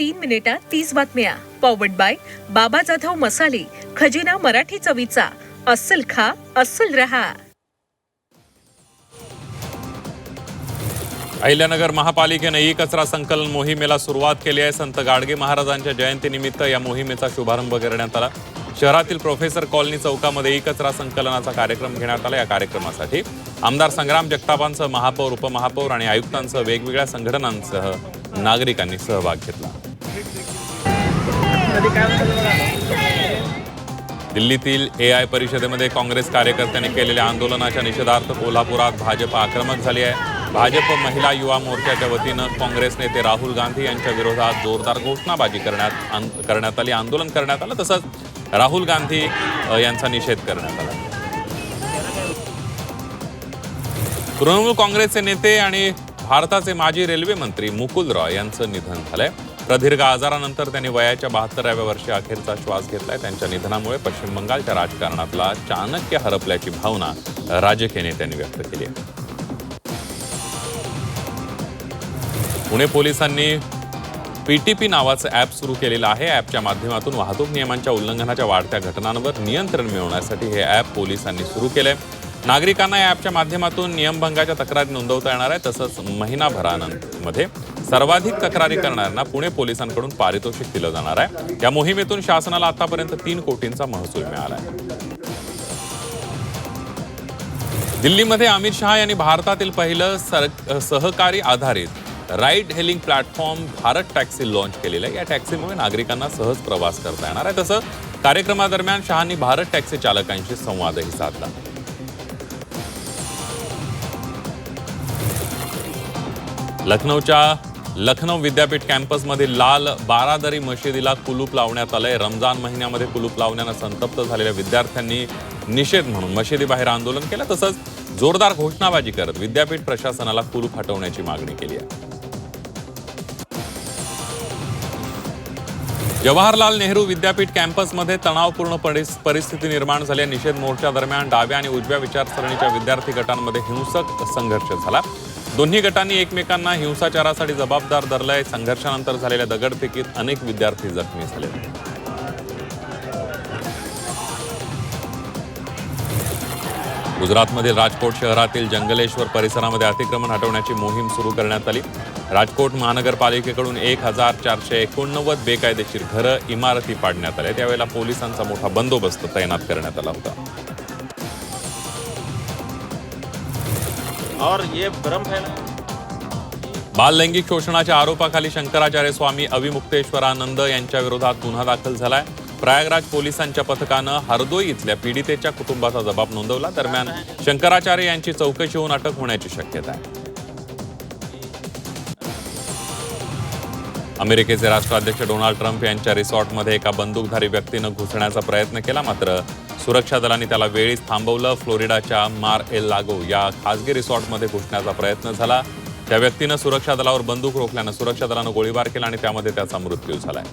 3 मिनिटात 30 बातम्या. Powered by बाबा जाधव मसाले, खजिना मराठी चवीचा. अस्सल खा, अस्सल रहा. अहिल्यानगर महापालिकेने ई कचरा संकलन मोहिमेला सुरुवात केली आहे. संत गाडगे महाराजांच्या जयंतीनिमित्त या मोहिमेचा शुभारंभ करण्यात आला. शहरातील प्रोफेसर कॉलनी चौकामध्ये ई कचरा संकलनाचा कार्यक्रम घेण्यात आला. या कार्यक्रमासाठी आमदार संग्राम जगतापांसह महापौर, उपमहापौर आणि आयुक्तांसह वेगवेगळ्या संघटनांसह नागरिकांनी सहभाग घेतला. दिल्लीतील AI परिषदेमध्ये काँग्रेस कार्यकर्त्यांनी केलेल्या आंदोलनाच्या निषेधार्थ कोल्हापुरात भाजप आक्रमक झाली आहे. भाजप महिला युवा मोर्चाच्या वतीनं काँग्रेस नेते राहुल गांधी यांच्या विरोधात जोरदार घोषणाबाजी करण्यात आली, आंदोलन करण्यात आलं. तसंच राहुल गांधी यांचा निषेध करण्यात आला. तृणमूल काँग्रेसचे नेते आणि भारताचे माजी रेल्वे मंत्री मुकुल रॉय यांचं निधन झालंय. प्रदीर्घ आजारानंतर त्यांनी वयाच्या 72व्या वर्षी अखेरचा श्वास घेतलाय. त्यांच्या निधनामुळे पश्चिम बंगालच्या राजकारणातला चाणक्य हरपल्याची भावना राजकीय नेत्यांनी व्यक्त केली आहे. पुणे पोलिसांनी PTP नावाचं ॲप सुरू केलेलं आहे. ॲपच्या माध्यमातून वाहतूक नियमांच्या उल्लंघनाच्या वाढत्या घटनांवर नियंत्रण मिळवण्यासाठी हे ॲप पोलिसांनी सुरू केलंय. नागरिकांना या ॲपच्या माध्यमातून नियमभंगाच्या तक्रारी नोंदवता येणार आहे. तसंच महिनाभरामध्ये सर्वाधिक तक्रारी करणाऱ्यांना पुणे पोलिसांकडून पारितोषिक दिलं जाणार आहे. या मोहिमेतून शासनाला आतापर्यंत 3 कोटींचा महसूल मिळाला आहे. दिल्लीमध्ये अमित शहा यांनी भारतातील पहिलं सहकारी आधारित ride hailing platform Bharat taxi launch केलेलं आहे. या टॅक्सीमुळे नागरिकांना सहज प्रवास करता येणार आहे. तसंच कार्यक्रमादरम्यान शहांनी भारत टॅक्सी चालकांशी संवादही साधला. लखनौ विद्यापीठ कॅम्पसमधील लाल बारादरी मशिदीला कुलूप लावण्यात आलंय. रमजान महिन्यामध्ये कुलूप लावण्यानं संतप्त झालेल्या विद्यार्थ्यांनी निषेध म्हणून मशिदीबाहेर आंदोलन केलं. तसंच जोरदार घोषणाबाजी करत विद्यापीठ प्रशासनाला कुलूप हटवण्याची मागणी केली आहे. जवाहरलाल नेहरू विद्यापीठ कॅम्पसमध्ये तणावपूर्ण परिस्थिती निर्माण झाली. निषेध मोर्चा दरम्यान डाव्या आणि उजव्या विचारसरणीच्या विद्यार्थी गटांमध्ये हिंसक संघर्ष झाला. दोन्ही गटांनी एकमेकांना हिंसाचारासाठी जबाबदार धरलंय. संघर्षानंतर झालेल्या दगडफेकीत अनेक विद्यार्थी जखमी झाले. गुजरातमधील राजकोट शहरातील जंगलेश्वर परिसरामध्ये अतिक्रमण हटवण्याची मोहीम सुरू करण्यात आली. राजकोट महानगरपालिकेकडून 1489 बेकायदेशीर घरं, इमारती पाडण्यात आल्या. त्यावेळेला पोलिसांचा मोठा बंदोबस्त तैनात करण्यात आला होता. और ये भ्रम है बाल लैंगिक शोषणाच्या आरोपाखाली शंकराचार्य स्वामी अविमुक्तेश्वरानंद यांच्या विरोधात गुन्हा दाखल झालाय. प्रयागराज पोलिसांच्या पथकानं हरदोई इथल्या पीडितेच्या कुटुंबाचा जबाब नोंदवला. दरम्यान शंकराचार्य यांची चौकशी होऊन अटक होण्याची शक्यता आहे. अमेरिकेचे राष्ट्राध्यक्ष डोनाल्ड ट्रम्प यांच्या रिसॉर्टमध्ये एका बंदूकधारी व्यक्तीनं घुसण्याचा प्रयत्न केला, मात्र सुरक्षा दलांनी त्याला वेळीच थांबवलं. फ्लोरिडाच्या मार एल लागो या खासगी रिसॉर्टमध्ये घुसण्याचा प्रयत्न झाला. त्या व्यक्तीनं सुरक्षा दलावर बंदूक रोखल्यानं सुरक्षा दलानं गोळीबार केला आणि त्यामध्ये त्याचा मृत्यू झालाय.